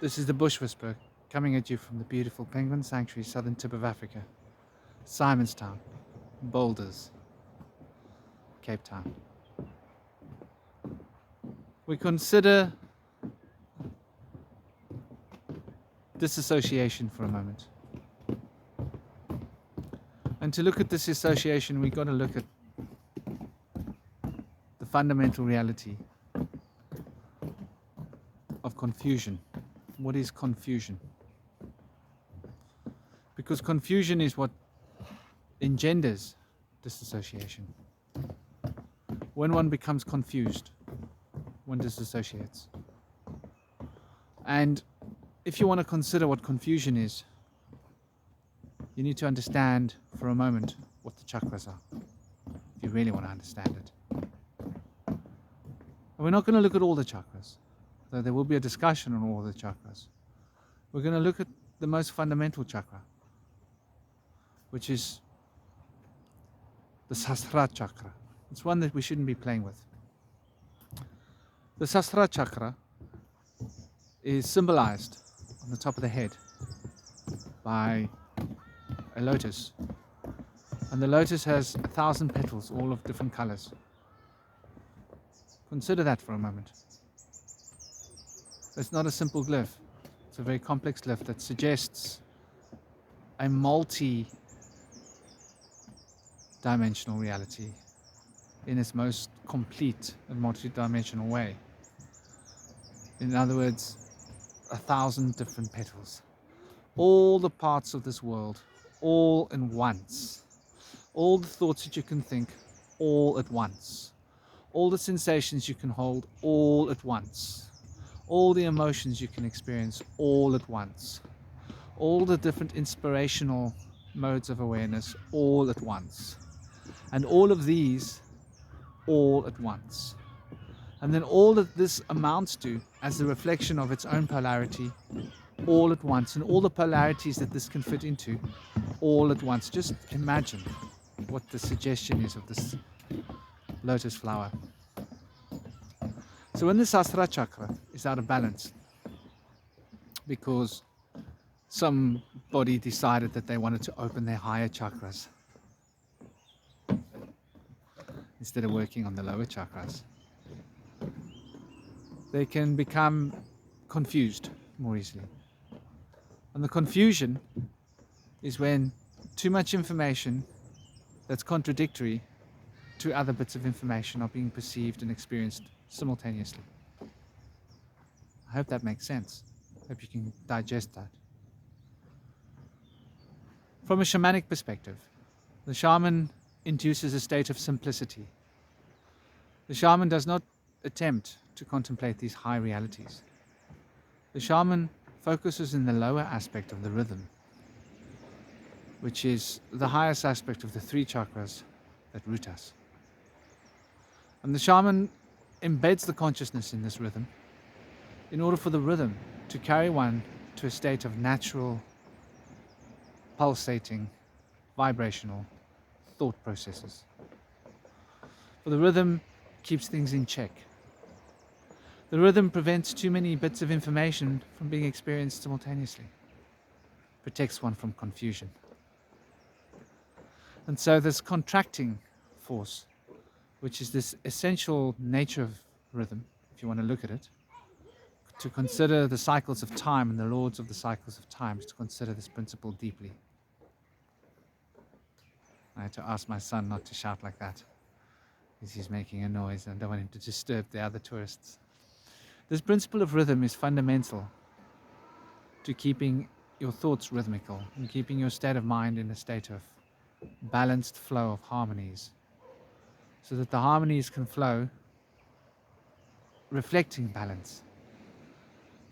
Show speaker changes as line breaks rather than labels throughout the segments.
This is the Bush Whisperer coming at you from the beautiful penguin sanctuary, southern tip of Africa, Simonstown, Boulders, Cape Town. We consider disassociation for a moment. And to look at this association, we've got to look at the fundamental reality of confusion. What is confusion? Because confusion is what engenders disassociation. When one becomes confused, one disassociates. And if you want to consider what confusion is, you need to understand for a moment what the chakras are, if you really want to understand it. And we're not going to look at all the chakras, though there will be a discussion on all the chakras. We're going to look at the most fundamental chakra, which is the Sahasrara chakra. It's one that we shouldn't be playing with. The Sahasrara chakra is symbolized on the top of the head by a lotus. And the lotus has 1,000 petals, all of different colors. Consider that for a moment. It's not a simple glyph. It's a very complex glyph that suggests a multi-dimensional reality in its most complete and multi-dimensional way. In other words, 1,000 different petals. All the parts of this world, all in once. All the thoughts that you can think, all at once. All the sensations you can hold, all at once. All the emotions you can experience, all at once. All the different inspirational modes of awareness, all at once. And all of these, all at once. And then all that this amounts to as the reflection of its own polarity, all at once. And all the polarities that this can fit into, all at once. Just imagine what the suggestion is of this lotus flower. So when the Sahasrara chakra is out of balance, because somebody decided that they wanted to open their higher chakras instead of working on the lower chakras, they can become confused more easily. And the confusion is when too much information that's contradictory to other bits of information are being perceived and experienced simultaneously. I hope that makes sense. I hope you can digest that. From a shamanic perspective, the shaman induces a state of simplicity. The shaman does not attempt to contemplate these high realities. The shaman focuses in the lower aspect of the rhythm, which is the highest aspect of the 3 chakras that root us. And the shaman embeds the consciousness in this rhythm in order for the rhythm to carry one to a state of natural, pulsating, vibrational thought processes. For the rhythm keeps things in check. The rhythm prevents too many bits of information from being experienced simultaneously. Protects one from confusion. And so this contracting force, which is this essential nature of rhythm, if you want to look at it, to consider the cycles of time and the lords of the cycles of time, is to consider this principle deeply. I had to ask my son not to shout like that, because he's making a noise and I don't want him to disturb the other tourists. This principle of rhythm is fundamental to keeping your thoughts rhythmical and keeping your state of mind in a state of balanced flow of harmonies, so that the harmonies can flow reflecting balance.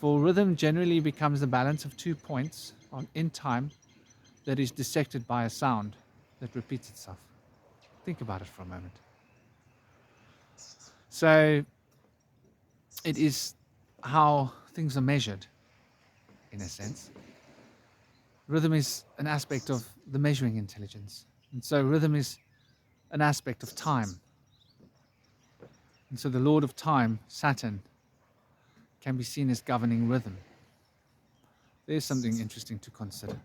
For rhythm generally becomes the balance of 2 points in time that is dissected by a sound that repeats itself. Think about it for a moment. So it is how things are measured, in a sense. Rhythm is an aspect of the measuring intelligence. And so rhythm is an aspect of time. And so the Lord of Time, Saturn, can be seen as governing rhythm. There's something interesting to consider,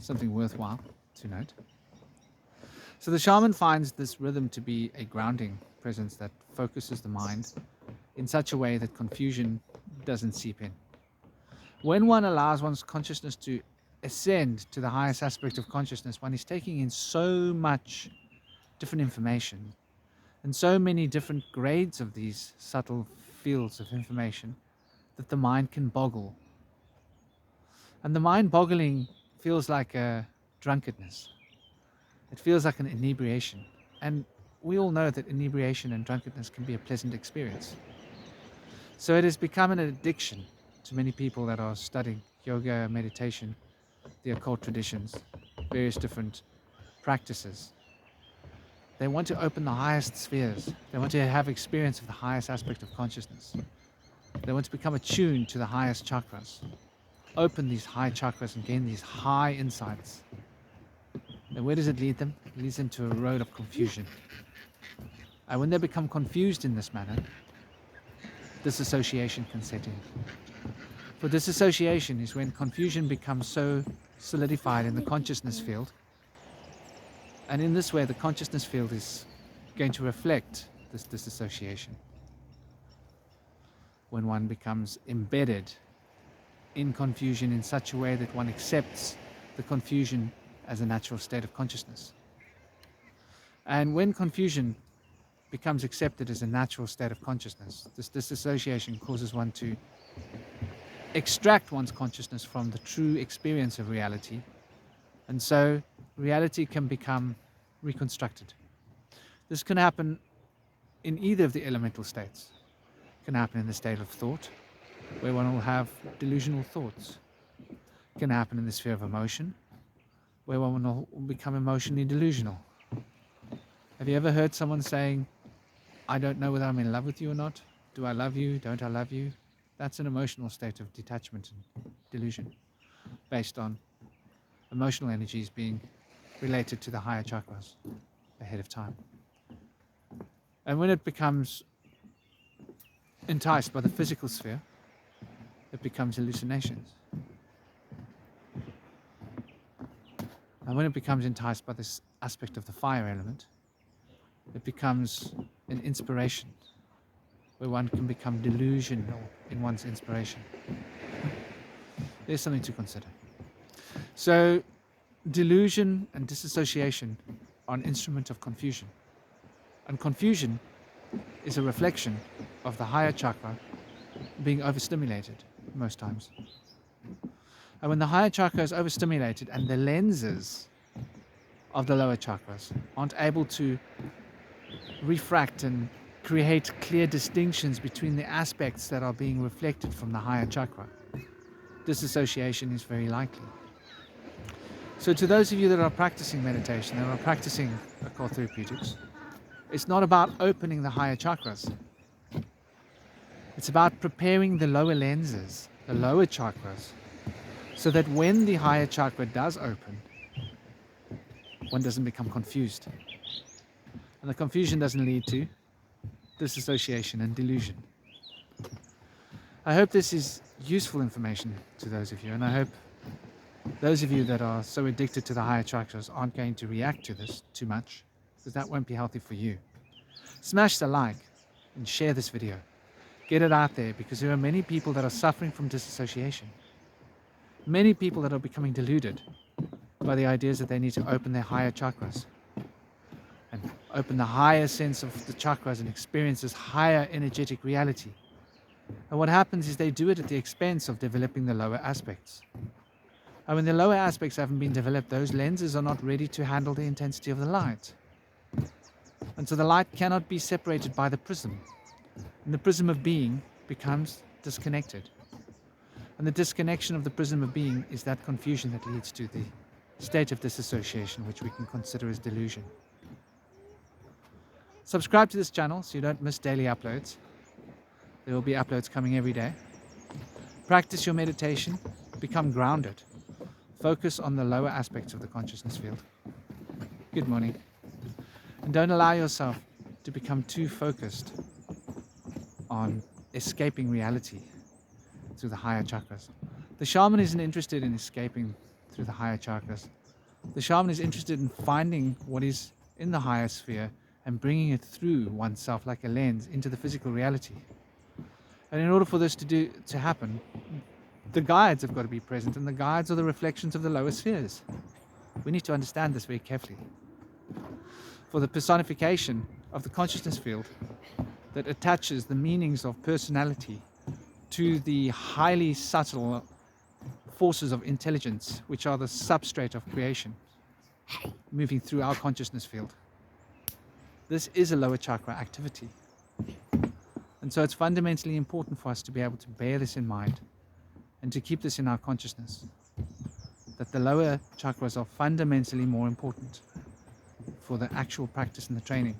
something worthwhile to note. So the shaman finds this rhythm to be a grounding presence that focuses the mind in such a way that confusion doesn't seep in. When one allows one's consciousness to ascend to the highest aspect of consciousness, one is taking in so much different information and so many different grades of these subtle fields of information that the mind can boggle. And the mind boggling feels like a drunkenness. It feels like an inebriation. And we all know that inebriation and drunkenness can be a pleasant experience. So it has become an addiction to many people that are studying yoga, meditation, the occult traditions, various different practices. They want to open the highest spheres. They want to have experience of the highest aspect of consciousness. They want to become attuned to the highest chakras, open these high chakras and gain these high insights. And where does it lead them? It leads them to a road of confusion. And when they become confused in this manner, disassociation can set in. For disassociation is when confusion becomes so solidified in the consciousness field. And in this way, the consciousness field is going to reflect this disassociation. When one becomes embedded in confusion in such a way that one accepts the confusion as a natural state of consciousness. And when confusion becomes accepted as a natural state of consciousness, this disassociation causes one to extract one's consciousness from the true experience of reality. And so reality can become reconstructed. This can happen in either of the elemental states. It can happen in the state of thought, where one will have delusional thoughts. It can happen in the sphere of emotion, where one will become emotionally delusional. Have you ever heard someone saying, I don't know whether I'm in love with you or not? Do I love you? Don't I love you? That's an emotional state of detachment and delusion based on emotional energies being related to the higher chakras ahead of time. And when it becomes enticed by the physical sphere, it becomes hallucinations. And when it becomes enticed by this aspect of the fire element, it becomes an inspiration, where one can become delusional in one's inspiration. There's something to consider. So, delusion and disassociation are an instrument of confusion. And confusion is a reflection of the higher chakra being overstimulated most times. And when the higher chakra is overstimulated and the lenses of the lower chakras aren't able to refract and create clear distinctions between the aspects that are being reflected from the higher chakra, disassociation is very likely. So to those of you that are practicing meditation, that are practicing occult therapeutics, it's not about opening the higher chakras. It's about preparing the lower lenses, the lower chakras, so that when the higher chakra does open, one doesn't become confused. And the confusion doesn't lead to disassociation and delusion. I hope this is useful information to those of you, and I hope those of you that are so addicted to the higher chakras aren't going to react to this too much, because that won't be healthy for you. Smash the like and share this video. Get it out there, because there are many people that are suffering from disassociation. Many people that are becoming deluded by the ideas that they need to open their higher chakras and open the higher sense of the chakras and experience this higher energetic reality. And what happens is they do it at the expense of developing the lower aspects. And when the lower aspects haven't been developed, those lenses are not ready to handle the intensity of the light. And so the light cannot be separated by the prism. And the prism of being becomes disconnected. And the disconnection of the prism of being is that confusion that leads to the state of disassociation, which we can consider as delusion. Subscribe to this channel so you don't miss daily uploads. There will be uploads coming every day. Practice your meditation, become grounded. Focus on the lower aspects of the consciousness field. Good morning. And don't allow yourself to become too focused on escaping reality through the higher chakras. The shaman isn't interested in escaping through the higher chakras. The shaman is interested in finding what is in the higher sphere and bringing it through oneself like a lens into the physical reality. And in order for this to happen, the guides have got to be present, and the guides are the reflections of the lower spheres. We need to understand this very carefully. For the personification of the consciousness field that attaches the meanings of personality to the highly subtle forces of intelligence, which are the substrate of creation, moving through our consciousness field. This is a lower chakra activity. And so it's fundamentally important for us to be able to bear this in mind and to keep this in our consciousness, that the lower chakras are fundamentally more important for the actual practice and the training.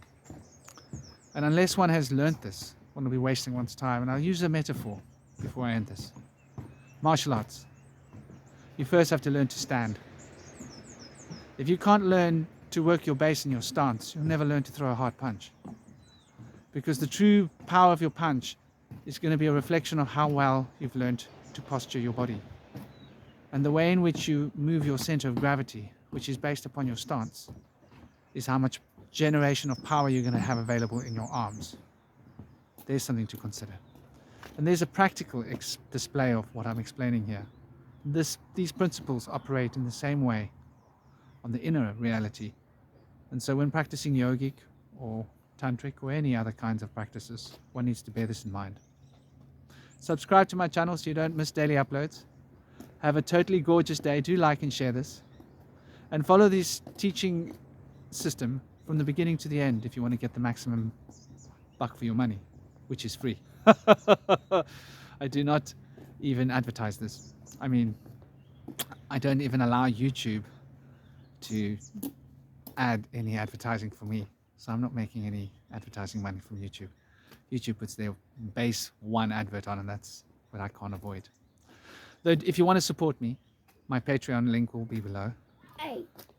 And unless one has learnt this, one will be wasting one's time. And I'll use a metaphor before I end this. Martial arts. You first have to learn to stand. If you can't learn to work your base and your stance, you'll never learn to throw a hard punch. Because the true power of your punch is going to be a reflection of how well you've learned to posture your body. And the way in which you move your center of gravity, which is based upon your stance, is how much generation of power you're going to have available in your arms. There's something to consider. And there's a practical display of what I'm explaining here. These principles operate in the same way on the inner reality. And so when practicing yogic or tantric or any other kinds of practices, one needs to bear this in mind. Subscribe to my channel so you don't miss daily uploads. Have a totally gorgeous day. Do like and share this. And follow this teaching system from the beginning to the end if you want to get the maximum buck for your money, which is free. I do not even advertise this. I mean, I don't even allow YouTube to add any advertising for me. So I'm not making any advertising money from YouTube. YouTube puts their base one advert on, and that's what I can't avoid. Though if you want to support me, my Patreon link will be below.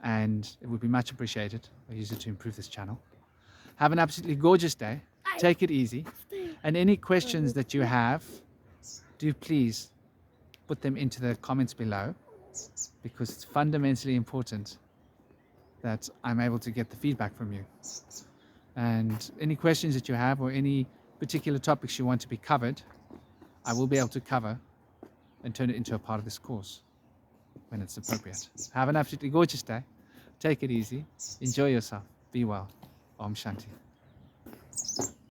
And it would be much appreciated. I use it to improve this channel. Have an absolutely gorgeous day. Take it easy. And any questions that you have, do please put them into the comments below, because it's fundamentally important that I'm able to get the feedback from you. And any questions that you have or any particular topics you want to be covered, I will be able to cover and turn it into a part of this course when it's appropriate. Have an absolutely gorgeous day. Take it easy. Enjoy yourself. Be well. Om Shanti.